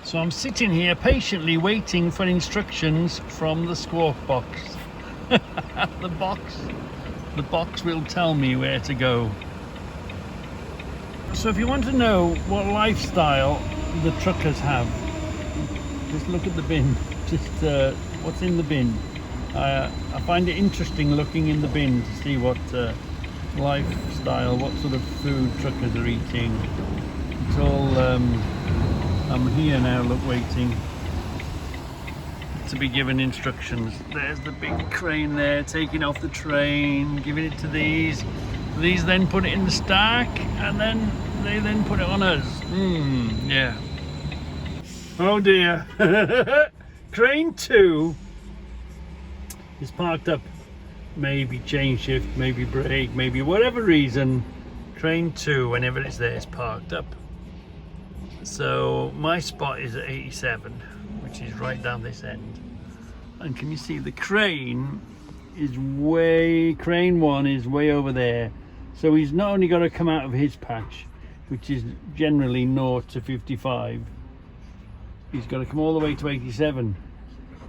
So I'm sitting here patiently waiting for instructions from the squawk box. The box will tell me where to go. So if you want to know what lifestyle the truckers have, just look at the bin. Just what's in the bin. I find it interesting looking in the bin to see what lifestyle, what sort of food truckers are eating. It's all I'm here now, look, waiting to be given instructions. There's the big crane there, taking off the train, giving it to these. These then put it in the stack, and then they then put it on us. Yeah. Oh dear. Crane 2 is parked up. Maybe change shift, maybe brake, maybe whatever reason. Crane 2, whenever it's there, is parked up. So my spot is at 87, which is right down this end. And can you see the crane crane 1 is way over there. So he's not only got to come out of his patch, which is generally 0 to 55, he's got to come all the way to 87.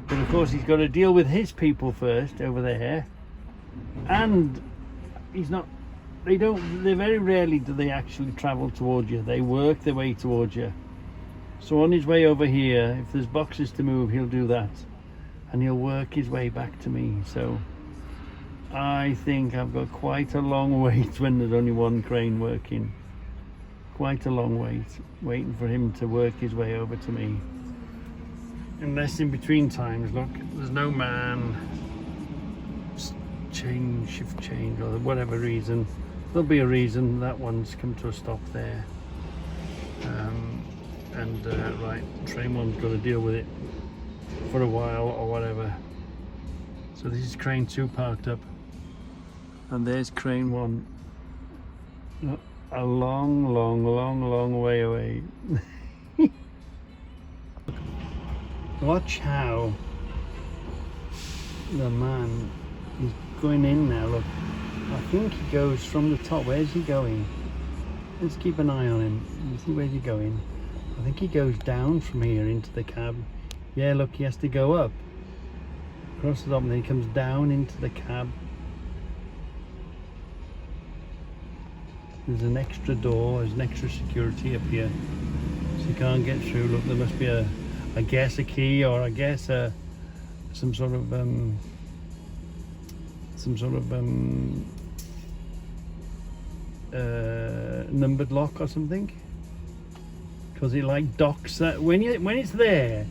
But of course he's got to deal with his people first over there. And they very rarely do they actually travel towards you. They work their way towards you. So on his way over here, if there's boxes to move, he'll do that. And he'll work his way back to me. So I think I've got quite a long wait when there's only one crane working. Quite a long wait, waiting for him to work his way over to me. Unless in between times, look, there's no man, shift change, or whatever reason. There'll be a reason that one's come to a stop there. Right, train 1's got to deal with it for a while or whatever. So this is crane 2 parked up, and there's crane 1 a long way away. Watch how the man is going in now. Look, I think he goes from the top. Where's he going? Let's keep an eye on him. Let's see where's he going. I think he goes down from here into the cab. Yeah, look, he has to go up across the top, and then he comes down into the cab. There's an extra door, there's an extra security up here, so you can't get through. Look, there must be I guess a key, or I guess some sort of numbered lock or something, because it like docks that when it's there,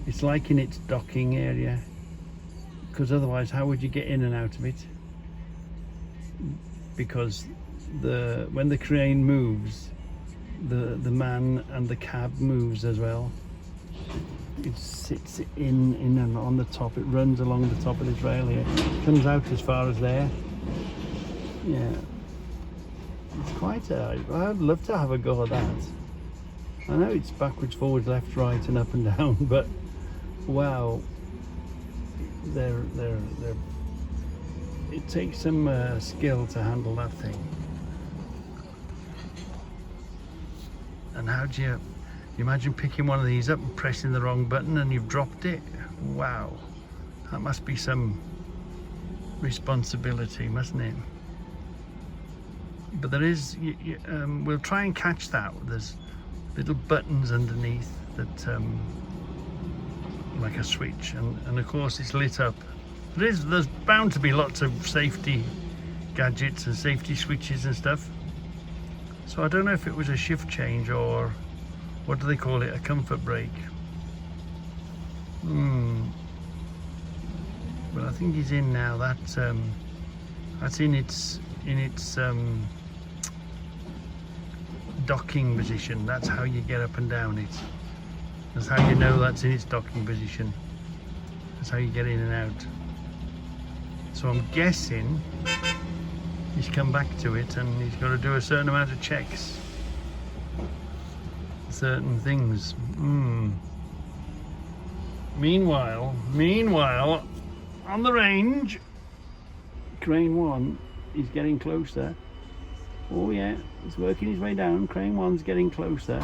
it's like in its docking area, because otherwise how would you get in and out of it? Because when the crane moves, the man and the cab moves as well. It sits in and on the top. It runs along the top of this rail here, comes out as far as there. Yeah, it's quite I'd love to have a go at that. I know it's backwards, forwards, left, right and up and down, but wow, it takes some skill to handle that thing. And how do you imagine picking one of these up and pressing the wrong button and you've dropped it? Wow, that must be some responsibility, mustn't it? But there is, we'll try and catch that. There's little buttons underneath that, like a switch, and of course it's lit up. There's bound to be lots of safety gadgets and safety switches and stuff. So I don't know if it was a shift change, or what do they call it, a comfort brake. But I think he's in now. That's in its docking position. That's how you get up and down it. That's how you know that's in its docking position. That's how you get in and out. So I'm guessing he's come back to it, and he's got to do a certain amount of checks, certain things. Meanwhile, on the range, crane 1 is getting closer. Oh yeah, he's working his way down. Crane 1's getting closer.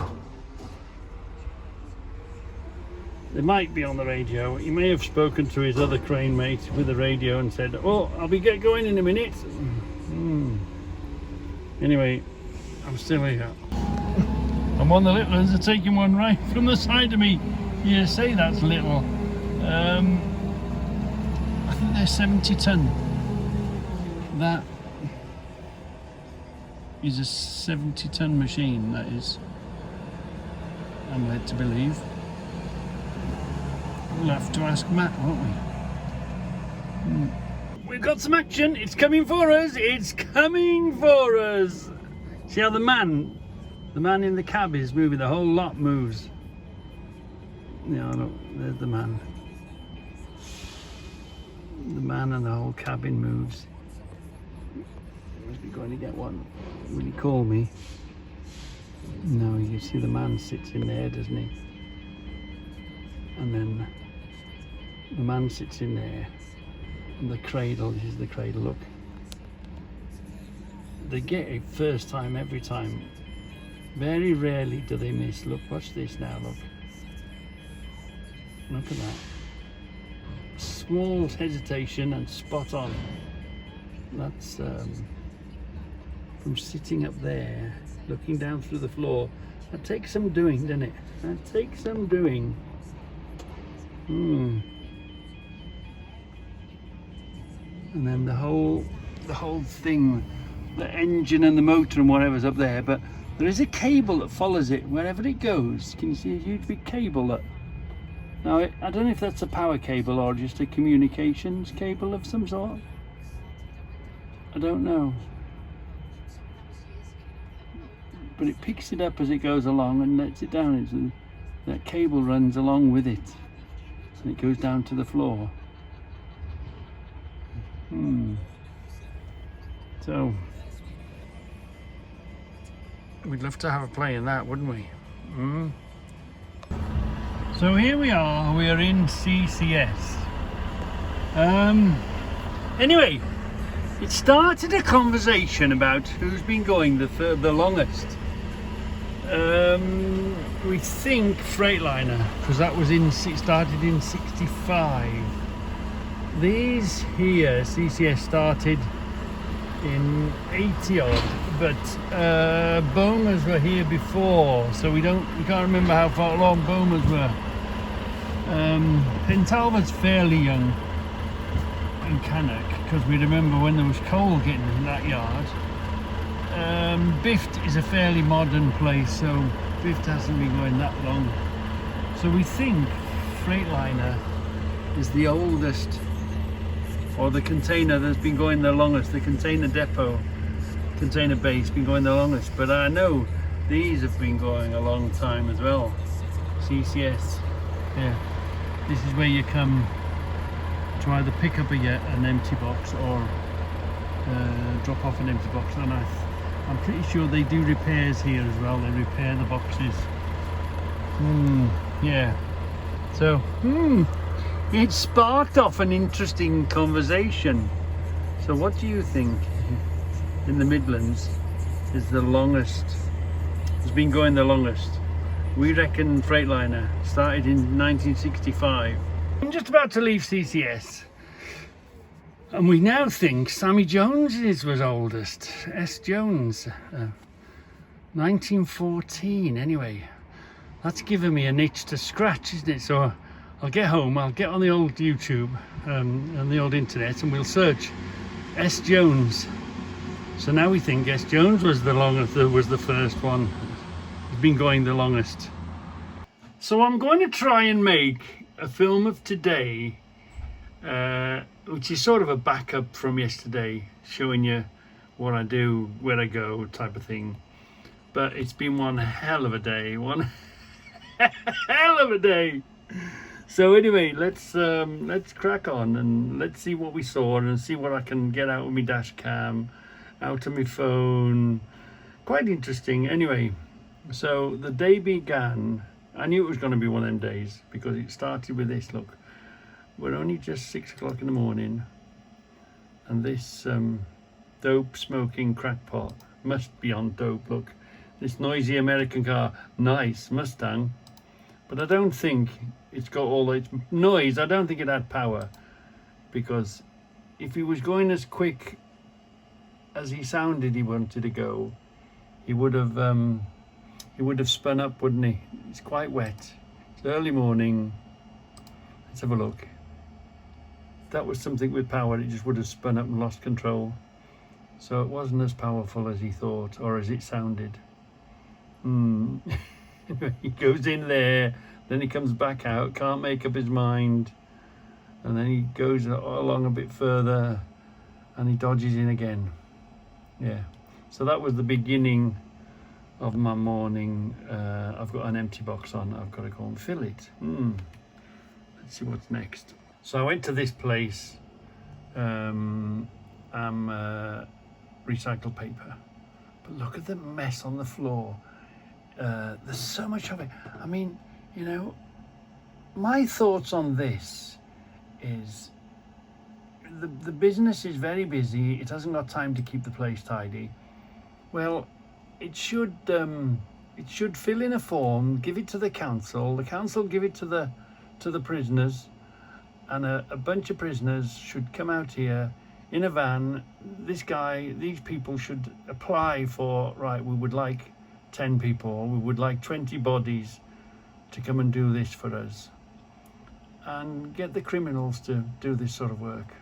They might be on the radio. He may have spoken to his other crane mate with the radio and said, "Oh, I'll be going in a minute." Anyway, I'm still here. And one of the little ones are taking one right from the side of me. You say that's little. I think they're 70 ton. That is a 70 ton machine, that is. I'm led to believe. We'll have to ask Matt, won't we? We've got some action. It's coming for us. It's coming for us. See how the man in the cab is moving. The whole lot moves. Yeah, look, there's the man. The man and the whole cabin moves. Must be going to get one. Will he call me? No, you see the man sits in there, doesn't he? And then the man sits in there. And the cradle, this is the cradle, look. They get it first time every time. Very rarely do they miss. Look, watch this now, look. Look at that. Small hesitation and spot on. That's from sitting up there, looking down through the floor. That takes some doing, doesn't it? That takes some doing. And then the whole thing, the engine and the motor and whatever's up there, but there is a cable that follows it wherever it goes. Can you see a huge big cable that? Now I don't know if that's a power cable or just a communications cable of some sort. I don't know. But it picks it up as it goes along and lets it down. That cable runs along with it. And it goes down to the floor. So we'd love to have a play in that, wouldn't we? So here we are in CCS. Anyway, it started a conversation about who's been going the longest. We think Freightliner, because that was started in 65. These here, CCS, started in 80 odd, but Bomas were here before, so we can't remember how far along Bomas were. Pentalva's fairly young in Cannock, because we remember when there was coal getting in that yard. Bift is a fairly modern place, so Bift hasn't been going that long. So we think Freightliner is the oldest, or the container that's been going the longest, the container depot, container base been going the longest. But I know these have been going a long time as well. CCS, yeah. This is where you come to either pick up an empty box or drop off an empty box. And I'm pretty sure they do repairs here as well. They repair the boxes. Yeah. So, it sparked off an interesting conversation. So what do you think in the Midlands is the longest, has been going the longest? We reckon Freightliner started in 1965. I'm just about to leave CCS. And we now think Sammy Jones's was oldest. S. Jones, 1914. Anyway, that's given me an itch to scratch, isn't it? So I'll get home, I'll get on the old YouTube and the old internet, and we'll search S. Jones. So now we think S. Jones was the longest, was the first one. It's been going the longest. So I'm going to try and make a film of today, which is sort of a backup from yesterday, showing you what I do, where I go, type of thing. But it's been one hell of a day, one hell of a day. So anyway, let's crack on and let's see what we saw and see what I can get out of my dash cam, out of my phone. Quite interesting. Anyway, so the day began. I knew it was going to be one of them days because it started with this. Look, we're only just 6 o'clock in the morning, and this dope smoking crackpot must be on dope. Look, this noisy American car, nice Mustang, But I don't think it's got all its noise. I don't think it had power, because if he was going as quick as he sounded he wanted to go, he would have spun up, wouldn't he? It's quite wet. It's early morning. Let's have a look. If that was something with power, it just would have spun up and lost control. So it wasn't as powerful as he thought, or as it sounded. He goes in there, then he comes back out, can't make up his mind, and then he goes along a bit further and he dodges in again. Yeah, so that was the beginning of my morning. I've got an empty box on, I've got to go and fill it. Let's see what's next. So I went to this place, recycled paper, but look at the mess on the floor. There's so much of it. I mean, you know, my thoughts on this is the business is very busy. It hasn't got time to keep the place tidy. Well, it should fill in a form, give it to the council give it to the prisoners, and a bunch of prisoners should come out here in a van. These people should apply for, right, we would like 10 people, we would like 20 bodies to come and do this for us, and get the criminals to do this sort of work,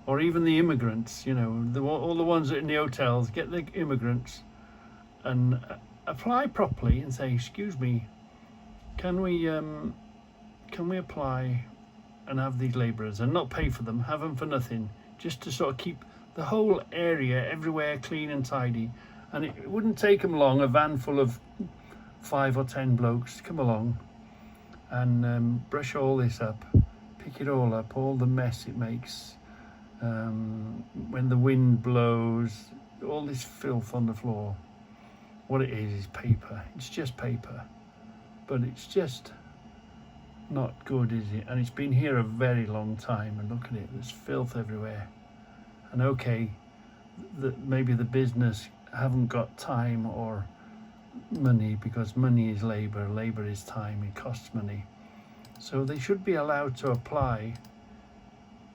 or even the immigrants, you know, all the ones that are in the hotels. Get the immigrants and apply properly and say, excuse me, can we apply and have these labourers, and not pay for them, have them for nothing, just to sort of keep the whole area everywhere clean and tidy. And it wouldn't take them long, a van full of 5 or 10 blokes to come along and brush all this up, pick it all up, all the mess it makes when the wind blows, all this filth on the floor. What it is paper. It's just paper, but it's just not good, is it? And it's been here a very long time, and look at it, there's filth everywhere. And okay, maybe the business haven't got time or money, because money is labor is time, it costs money. So they should be allowed to apply.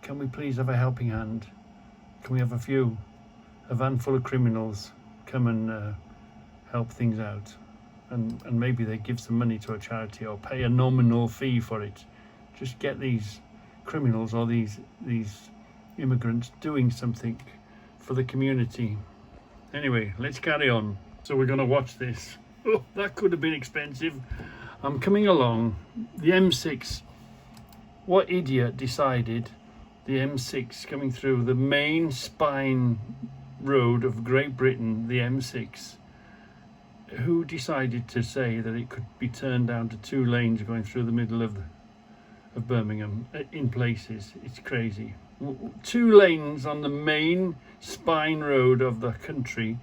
Can we please have a helping hand? Can we have a van full of criminals come and help things out? And maybe they give some money to a charity or pay a nominal fee for it. Just get these criminals or these immigrants doing something for the community. Anyway, let's carry on. So we're going to watch this. Oh, that could have been expensive. I'm coming along the M6. What idiot decided the M6 coming through the main spine road of Great Britain, the M6? Who decided to say that it could be turned down to 2 lanes going through the middle of Birmingham in places? It's crazy. 2 lanes on the main spine road of the country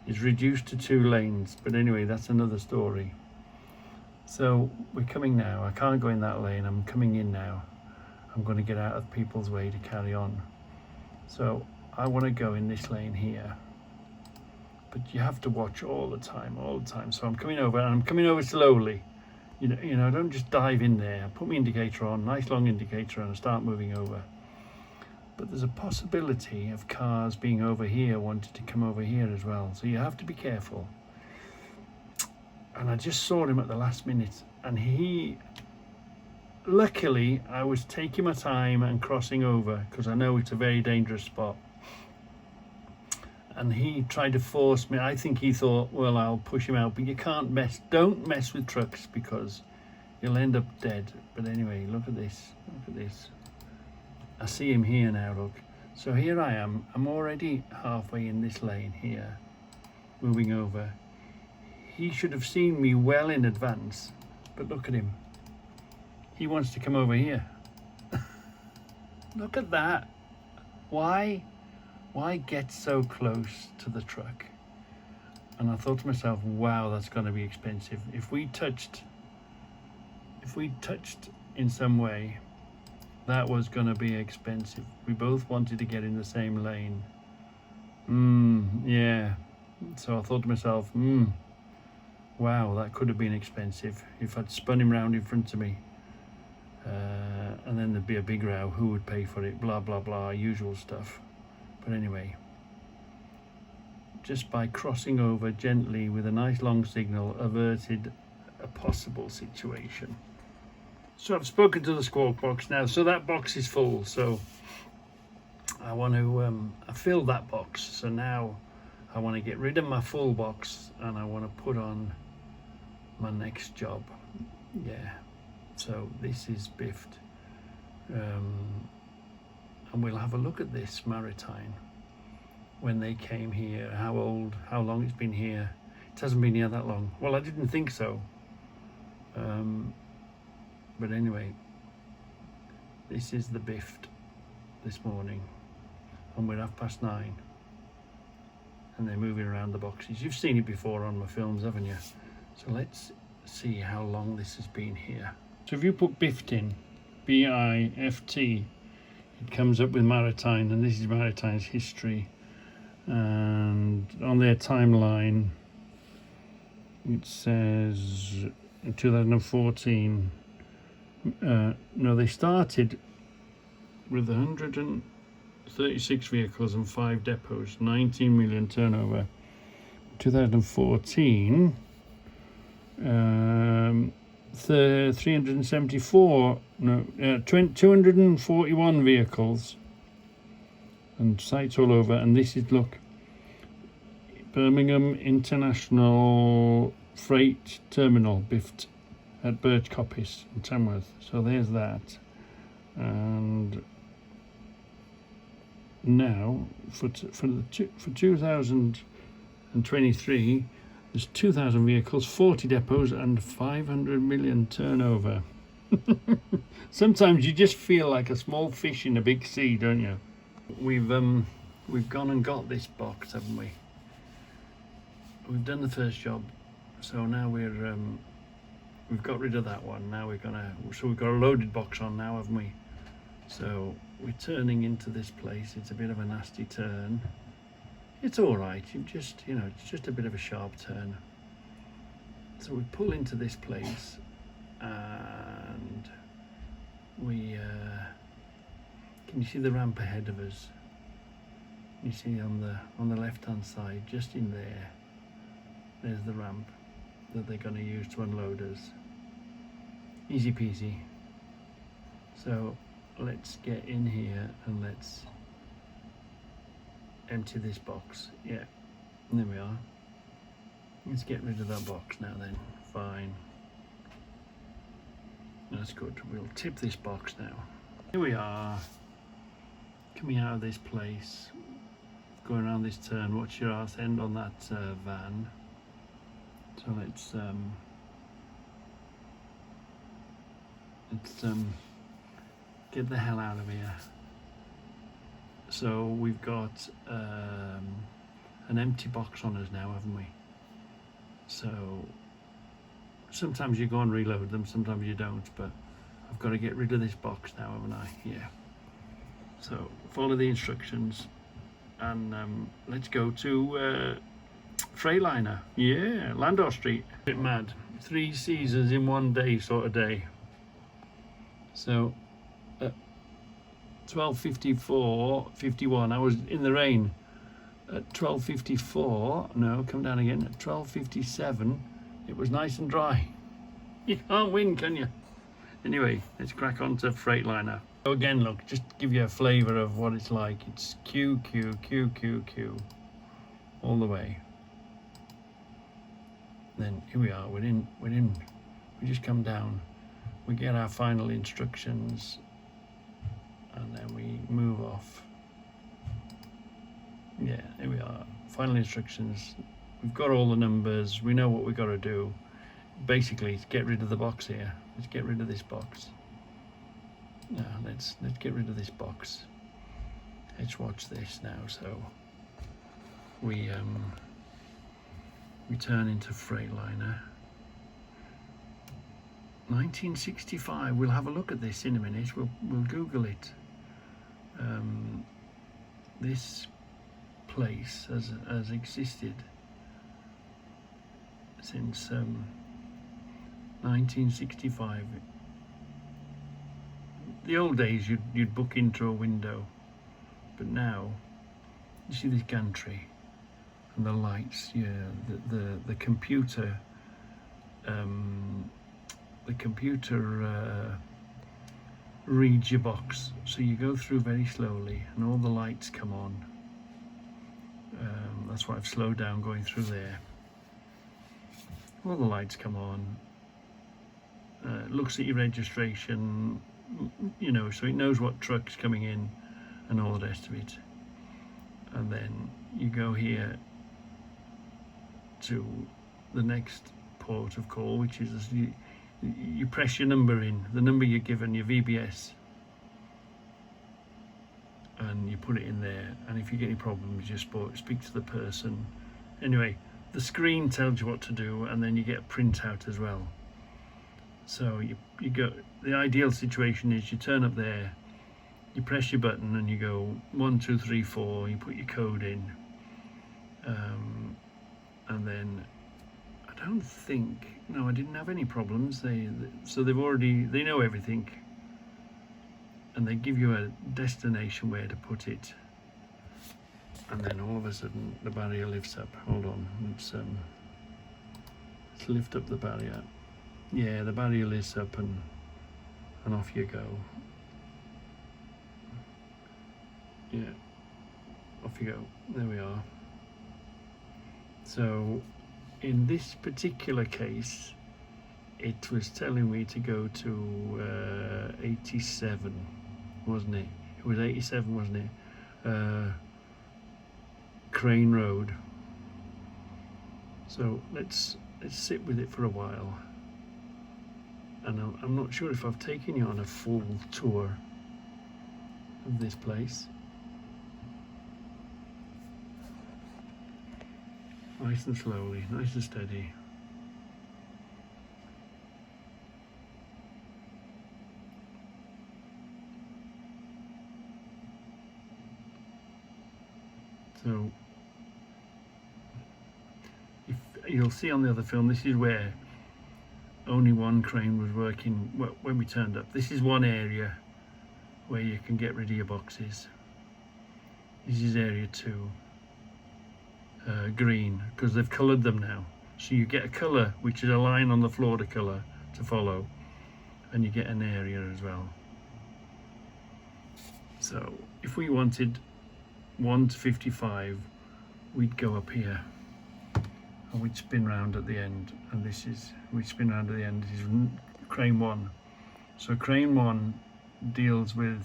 is reduced to 2 lanes. But anyway, that's another story. So we're coming now. I can't go in that lane. I'm coming in now. I'm going to get out of people's way to carry on. So I want to go in this lane here. But you have to watch all the time. So I'm coming over, and I'm coming over slowly. You know, don't just dive in there. Put my indicator on, nice long indicator, and I start moving over. But there's a possibility of cars being over here, wanting to come over here as well. So you have to be careful. And I just saw him at the last minute, and luckily I was taking my time and crossing over, because I know it's a very dangerous spot. And he tried to force me. I think he thought, well, I'll push him out, but you can't don't mess with trucks, because you'll end up dead. But anyway, look at this. I see him here now, look. So here I am. I'm already halfway in this lane here, moving over. He should have seen me well in advance, but look at him. He wants to come over here. Look at that. Why get so close to the truck? And I thought to myself, wow, that's going to be expensive. If we touched in some way, that was going to be expensive. We both wanted to get in the same lane. Yeah. So I thought to myself, Wow, that could have been expensive if I'd spun him round in front of me. And then there'd be a big row, who would pay for it, blah blah blah, usual stuff. But anyway, just by crossing over gently with a nice long signal, averted a possible situation. So I've spoken to the squawk box now, so that box is full, so I want to I filled that box, so now I want to get rid of my full box and I want to put on my next job. Yeah, so this is biffed, and we'll have a look at this Maritime when they came here, how old, how long it's been here. It hasn't been here that long. Well, I didn't think so, but anyway, this is the biffed this morning, and we're 9:30, and they're moving around the boxes. You've seen it before on my films, haven't you? So let's see how long this has been here. So if you put biffed in, B-I-F-T, it comes up with Maritime, and this is Maritime's history. And on their timeline it says in 2014, no, they started with 136 vehicles and 5 depots, 19 million turnover. 2014, 374, no, 241 vehicles and sites all over. And this is, look, Birmingham International Freight Terminal, biffed at Birch Coppice in Tamworth. So there's that. And now for 2023, there's 2,000 vehicles, 40 depots, and 500 million turnover. Sometimes you just feel like a small fish in a big sea, don't you? We've gone and got this box, haven't we? We've done the first job, so now we've got rid of that one. Now we've got a loaded box on now, haven't we? So we're turning into this place. It's a bit of a nasty turn. It's all right. It's just a bit of a sharp turn. So we pull into this place, and we can you see the ramp ahead of us? You see on the left hand side, just in there, there's the ramp that they're going to use to unload us. Easy peasy. So let's get in here and let's empty this box. Yeah, there we are. Let's get rid of that box now then. Fine, that's good. We'll tip this box now. Here we are, coming out of this place, going around this turn. Watch your arse end on that van. So let's get the hell out of here. So we've got an empty box on us now, haven't we? So sometimes you go and reload them, sometimes you don't, but I've got to get rid of this box now, haven't I? Yeah. So follow the instructions, and let's go to Freightliner. Yeah, Landau Street. A bit mad. 3 Caesars in one day sort of day. So 12:54:51, I was in the rain. At 12:54, no, come down again. At 12:57, it was nice and dry. You can't win, can you? Anyway, let's crack on to Freightliner. So again, look, just to give you a flavour of what it's like. It's Q, Q, Q, Q, Q, all the way. Then here we are, we're in. We just come down, we get our final instructions, and then we move off. Yeah, here we are, final instructions. We've got all the numbers, we know what we've got to do. Basically, to get rid of the box here. Let's get rid of this box. Now let's get rid of this box. Let's watch this now. So we turn into Freightliner. 1965. We'll have a look at this in a minute. We'll Google it. This place has existed since 1965. The old days you'd book into a window, but now you see this gantry and the lights. Yeah, the computer reads your box, so you go through very slowly and all the lights come on. That's why I've slowed down going through there. All the lights come on, looks at your registration, you know, so it knows what truck's coming in and all the rest of it. And then you go here to the next port of call, which is you press your number in, the number you're given, your VBS, and you put it in there, and if you get any problems you just speak to the person. Anyway, the screen tells you what to do, and then you get a printout as well. So you go, the ideal situation is you turn up there, you press your button and you go 1 2 3 4, you put your code in, and then I don't think, no, I didn't have any problems. So they know everything, and they give you a destination where to put it, and then all of a sudden the barrier lifts up. Hold on, let's lift up the barrier. Yeah, the barrier lifts up and off you go. Yeah, off you go. There we are. So in this particular case, it was telling me to go to 87, wasn't it? It was 87, wasn't it? Crane Road. So let's sit with it for a while. And I'm not sure if I've taken you on a full tour of this place. Nice and slowly, nice and steady. So if you'll see on the other film, this is where only one crane was working when we turned up. This is one area where you can get rid of your boxes. This is area 2. Green, because they've coloured them now, so you get a colour which is a line on the floor to colour to follow, and you get an area as well. So if we wanted 1 to 55, we'd go up here and we'd spin round at the end, and we'd spin round at the end. This is crane 1. So crane 1 deals with,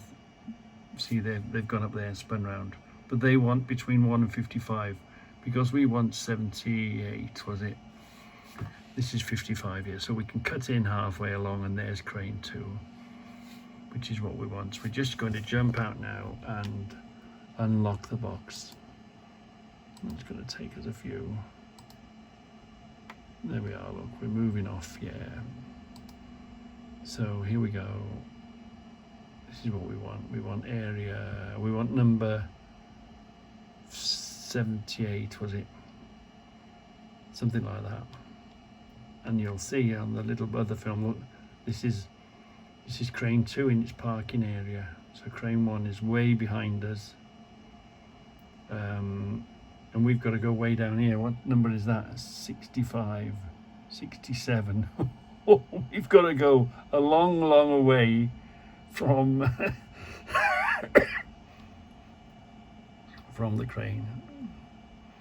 see, they've gone up there and spun round, but they want between 1 and 55. Because we want 78, was it? This is 55 here, so we can cut in halfway along, and there's crane 2, which is what we want. So we're just going to jump out now and unlock the box. It's going to take us a few. There we are, look, we're moving off, yeah. So here we go. This is what we want. We want area, we want number 78, was it? Something like that. And you'll see on the little other film, look, this is crane 2 in its parking area. So crane 1 is way behind us. And we've got to go way down here. What number is that? 65, 67. We've got to go a long, long way from from the crane.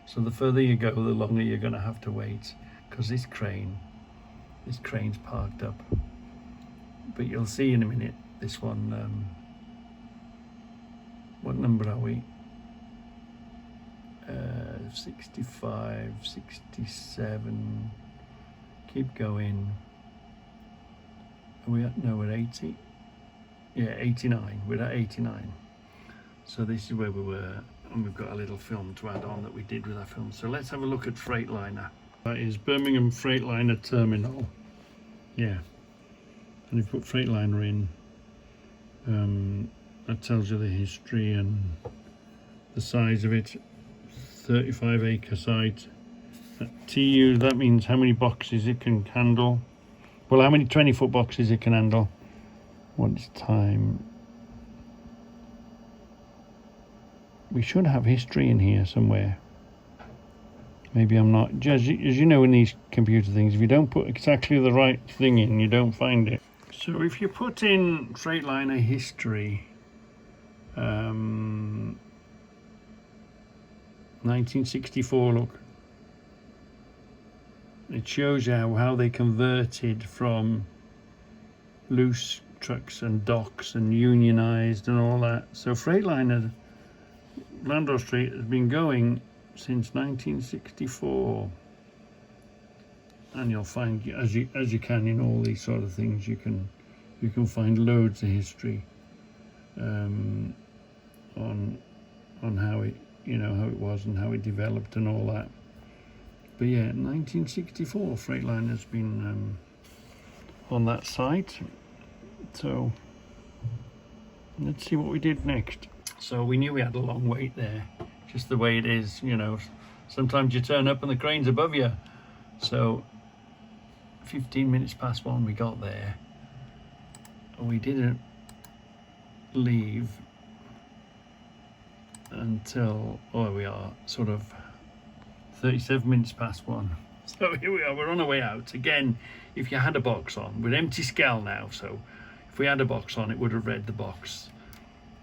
So the further you go, the longer you're going to have to wait, because this crane's parked up. But you'll see in a minute, this one, what number are we? 65, 67, keep going. Are we at, no, we're 80? Yeah, 89, we're at 89. So this is where we were, and we've got a little film to add on that we did with our film. So let's have a look at Freightliner. That is Birmingham Freightliner Terminal. Yeah, and if you put Freightliner in, that tells you the history and the size of it. 35-acre site, TU, that means how many boxes it can handle. Well, how many 20-foot boxes it can handle. What's time? We should have history in here somewhere. Maybe I'm not. As you know, in these computer things, if you don't put exactly the right thing in, you don't find it. So if you put in Freightliner history, 1964, look, it shows you how they converted from loose trucks and docks and unionized and all that. So Freightliner Landau Street has been going since 1964, and you'll find, as you can in all these sort of things, you can find loads of history on how it, how it was and how it developed and all that. But yeah, 1964 Freightliner's been on that site. So let's see what we did next. So we knew we had a long wait there, just the way it is, sometimes you turn up and the crane's above you. So 15 minutes past 1 we got there. We didn't leave until, oh, we are sort of 37 minutes past 1. So here we are, we're on our way out. Again, if you had a box on, we're empty scale now, so if we had a box on, it would have read the box.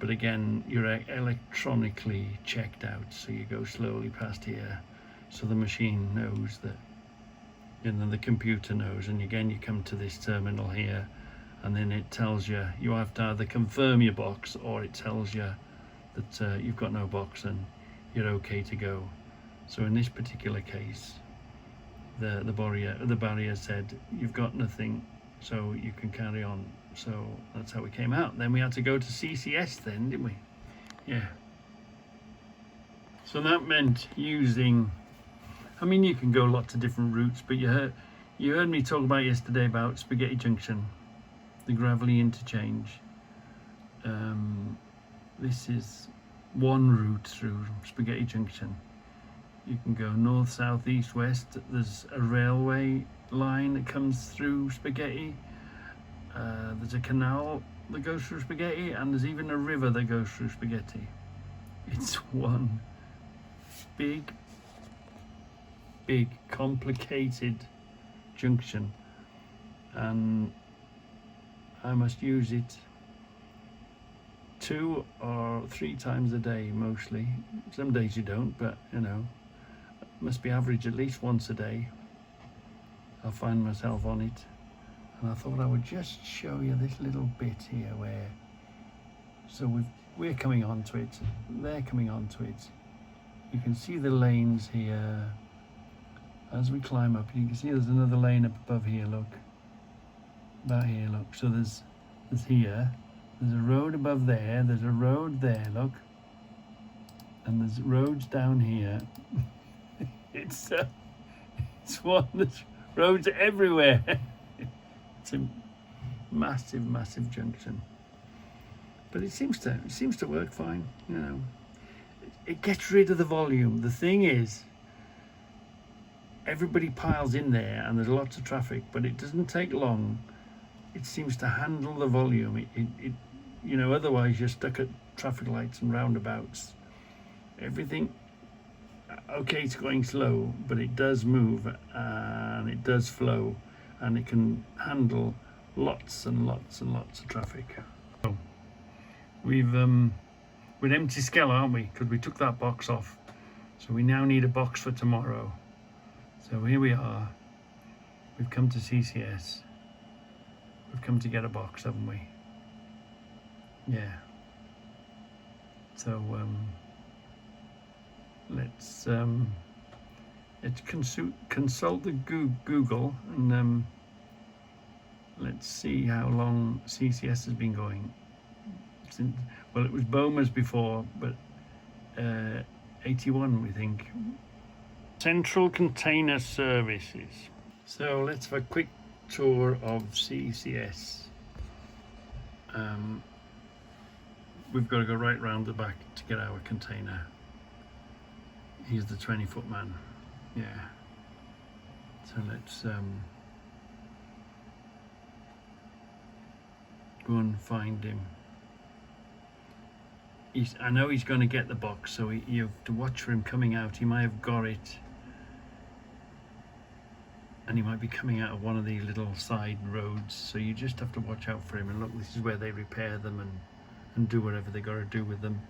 But again, you're electronically checked out, so you go slowly past here, so the machine knows that, and then the computer knows, and again you come to this terminal here, and then it tells you have to either confirm your box, or it tells you that you've got no box and you're okay to go. So in this particular case, the barrier said you've got nothing, so you can carry on. So that's how we came out. Then we had to go to CCS then, didn't we? Yeah. So that meant using, you can go lots of different routes, but you heard me talk about yesterday about Spaghetti Junction, the gravelly interchange. This is one route through Spaghetti Junction. You can go north, south, east, west. There's a railway line that comes through Spaghetti. There's a canal that goes through Spaghetti, and there's even a river that goes through Spaghetti. It's one big, complicated junction, and I must use it 2 or 3 times a day mostly. Some days you don't, but must be average at least once a day. I'll find myself on it. And I thought I would just show you this little bit here where, so we're coming onto it, they're coming onto it. You can see the lanes here. As we climb up, you can see there's another lane up above here, look. That here, look. So there's here, there's a road above there, there's a road there, look. And there's roads down here. It's one, there's roads everywhere. It's a massive junction, but it seems to work fine. It gets rid of the volume. The thing is, everybody piles in there and there's lots of traffic, but it doesn't take long. It seems to handle the volume. Otherwise you're stuck at traffic lights and roundabouts. Everything, okay, it's going slow, but it does move and it does flow. And it can handle lots and lots and lots of traffic. So we're empty scale, aren't we? Because we took that box off. So we now need a box for tomorrow. So here we are. We've come to CCS. We've come to get a box, haven't we? Yeah. So let's consult the Google and let's see how long CCS has been going. Well, it was Boma's before, but 81 we think. Central Container Services. So let's have a quick tour of CCS. We've got to go right round the back to get our container. He's the 20-foot man. Yeah. So let's go and find him. I know he's going to get the box, so you have to watch for him coming out. He might have got it, and he might be coming out of one of these little side roads, so you just have to watch out for him. And look, this is where they repair them and do whatever they got to do with them.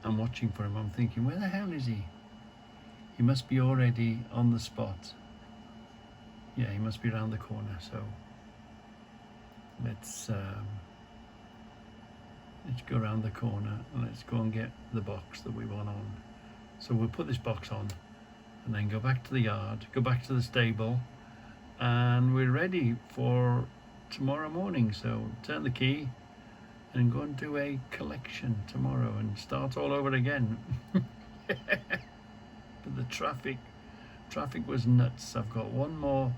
I'm watching for him. I'm thinking, where the hell is he? He must be already on the spot. Yeah, he must be around the corner. So let's go around the corner and let's go and get the box that we want on. So we'll put this box on and then go back to the yard, go back to the stable, and we're ready for tomorrow morning. So turn the key and go and do a collection tomorrow and start all over again. But the traffic was nuts. I've got one more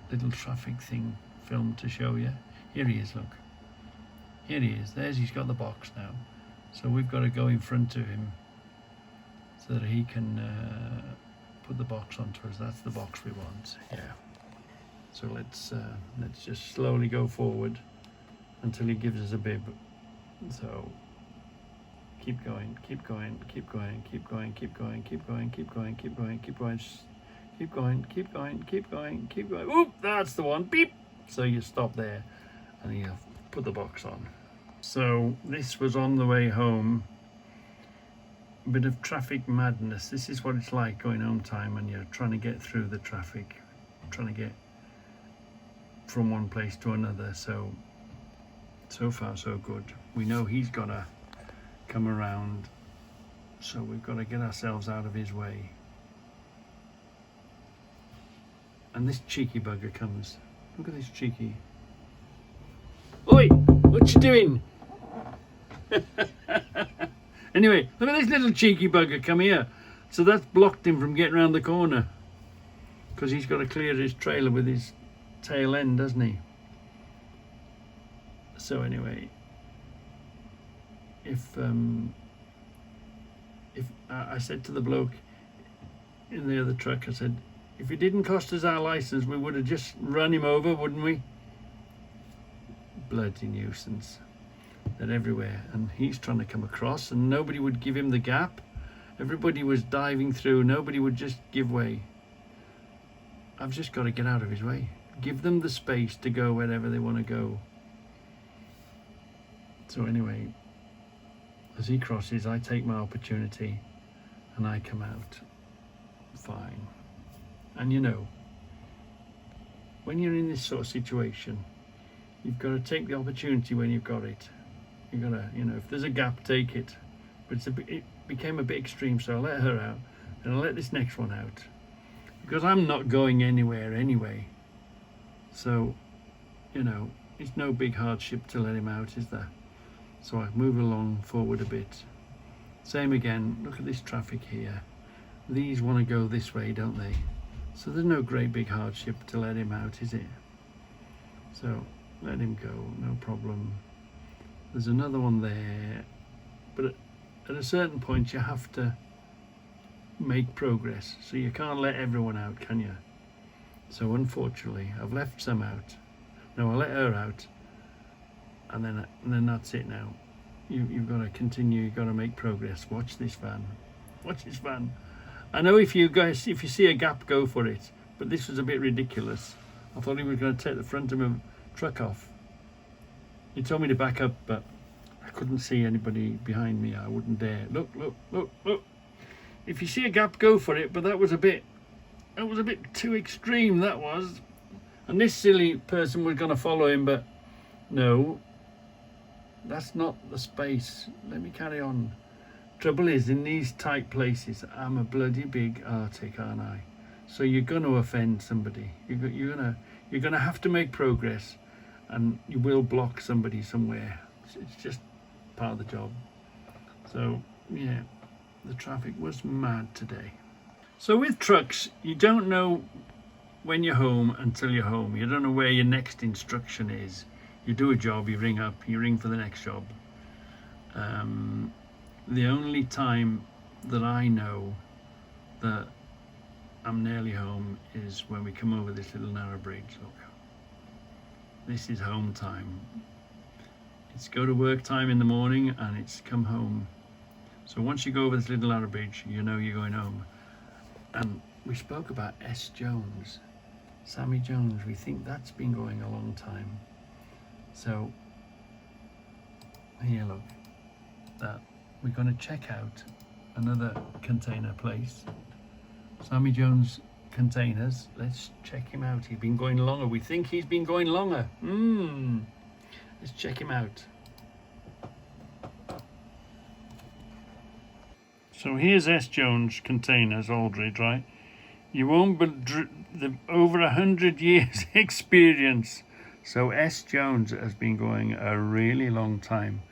little traffic thing filmed to show you. Here he is, look. Here he is. He's got the box now. So we've got to go in front of him so that he can put the box onto us. That's the box we want. Yeah. So let's just slowly go forward until he gives us a bib. So keep going, keep going, keep going, keep going, keep going, keep going, keep going, keep going, keep going, keep going, keep going, keep going, keep going. Oop, that's the one. Beep. So you stop there and you put the box on. So this was on the way home. A bit of traffic madness. This is what it's like going home time and you're trying to get through the traffic, trying to get from one place to another. So far so good. We know he's gonna come around, so we've got to get ourselves out of his way. And this cheeky bugger comes. Look at this cheeky. Oi, what you doing? Anyway, look at this little cheeky bugger come here. So that's blocked him from getting around the corner because he's got to clear his trailer with his tail end, doesn't he? So anyway, if I said to the bloke in the other truck, I said, if it didn't cost us our license, we would have just run him over, wouldn't we? Bloody nuisance. They're everywhere, and he's trying to come across, and nobody would give him the gap. Everybody was diving through. Nobody would just give way. I've just got to get out of his way. Give them the space to go wherever they want to go. So anyway, as he crosses, I take my opportunity and I come out fine. And you know, when you're in this sort of situation, you've got to take the opportunity when you've got it. You've got to, you know, if there's a gap, take it. But it became a bit extreme, so I let her out and I let this next one out because I'm not going anywhere anyway. So, you know, it's no big hardship to let him out, is there? So I move along forward a bit. Same again, look at this traffic here. These want to go this way, don't they? So there's no great big hardship to let him out, is it? So let him go, no problem. There's another one there, but at a certain point you have to make progress. So you can't let everyone out, can you? So unfortunately, I've left some out. No, I let her out. And then that's it now. You've got to continue, you've got to make progress. Watch this van. Watch this van. I know if you see a gap, go for it. But this was a bit ridiculous. I thought he was going to take the front of my truck off. He told me to back up, but I couldn't see anybody behind me. I wouldn't dare. Look, look, look, look. If you see a gap, go for it. But that was a bit too extreme, that was. And this silly person was going to follow him, but no. That's not the space. Let me carry on. Trouble is, in these tight places, I'm a bloody big Arctic, aren't I? So you're going to offend somebody. You're gonna have to make progress, and you will block somebody somewhere. It's just part of the job. So yeah, the traffic was mad today. So with trucks, you don't know when you're home until you're home. You don't know where your next instruction is. You do a job, you ring up, you ring for the next job. The only time that I know that I'm nearly home is when we come over this little narrow bridge. Look, this is home time. It's go to work time in the morning and it's come home. So once you go over this little narrow bridge, you know you're going home. And we spoke about S. Jones, Sammy Jones. We think that's been going a long time. So here, look, that we're going to check out another container place. Sammy Jones Containers. Let's check him out. He's been going longer. We think he's been going longer. Let's check him out. So here's S. Jones Containers, Aldridge, right? You won't the over 100 years experience. So S. Jones has been going a really long time.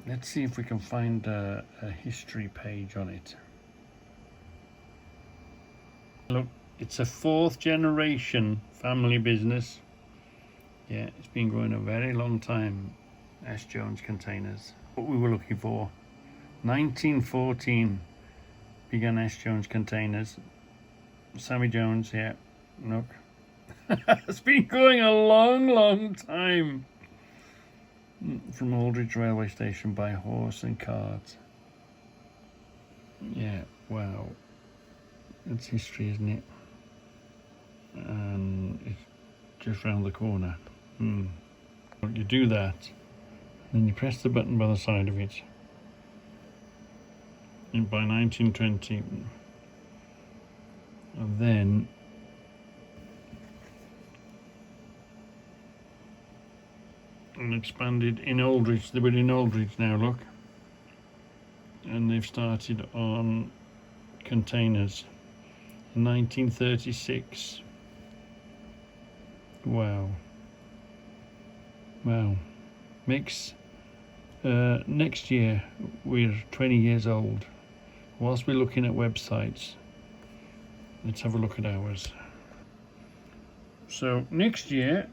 Let's see if we can find a history page on it. Look, it's a 4th generation family business. Yeah, it's been going a very long time. S. Jones Containers. What we were looking for. 1914 began S. Jones Containers. Sammy Jones, yeah, look. It's been going a long time. From Aldridge Railway Station by horse and cart. Yeah, wow. It's history, isn't it? And it's just round the corner. You do that, then you press the button by the side of it. And by 1920, and then and expanded in Aldridge. They were in Aldridge now, look, and they've started on containers in 1936. Wow. Makes next year we're 20 years old. Whilst we're looking at websites, let's have a look at ours. So next year,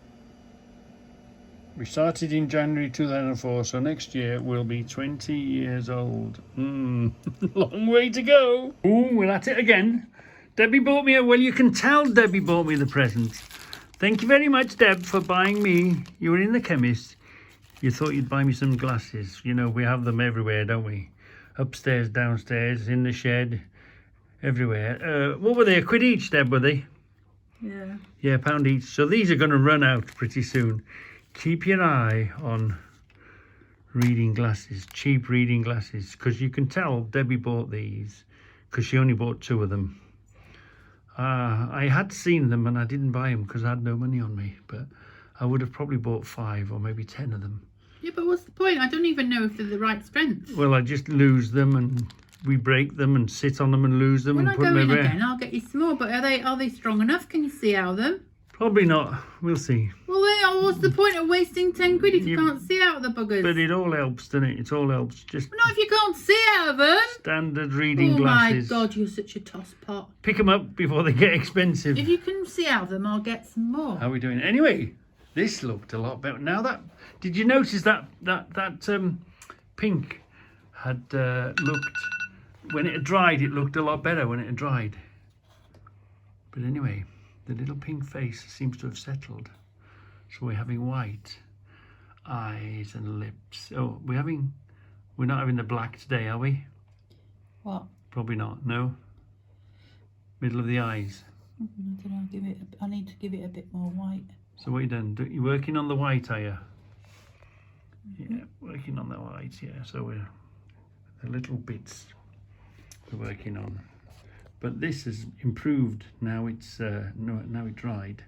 we started in January 2004, so next year we'll be 20 years old. Long way to go. Oh, we're at it again. Debbie bought me well, you can tell Debbie bought me the present. Thank you very much, Deb, for buying me. You were in the chemist. You thought you'd buy me some glasses. You know, we have them everywhere, don't we? Upstairs, downstairs, in the shed, everywhere. What were they? £1 each, Deb, were they? Yeah. Yeah, £1 each. So these are going to run out pretty soon. Keep your eye on reading glasses, cheap reading glasses, because you can tell Debbie bought these because she only bought 2 of them. I had seen them and I didn't buy them because I had no money on me, but I would have probably bought 5 or maybe 10 of them. Yeah, but what's the point? I don't even know if they're the right strength. Well, I just lose them and we break them and sit on them and lose them When and I put go them in everywhere. again, I'll get you some more. But are they strong enough? Can you see out of them? Probably not. We'll see. Well, then, what's the point of wasting 10 quid if you can't see out of the buggers? But it all helps, doesn't it? It all helps. Just Well, not if you can't see out of them. standard reading Oh glasses. my God, you're such a tosspot. Pick them up before they get expensive. If you can see out of them, I'll get some more. How are we doing? Anyway, this looked a lot better. Now that, did you notice that pink had looked, when it had dried, it looked a lot better when it had dried. But anyway, the little pink face seems to have settled. So we're having white eyes and lips. Oh, we're not having the black today, are we? What? Probably not, no? Middle of the eyes. I don't know, I need to give it a bit more white. So what you done? You working on the white, are you? Yeah, working on the white, yeah. So we're the little bits we're working on. But this has improved now. It's now it dried.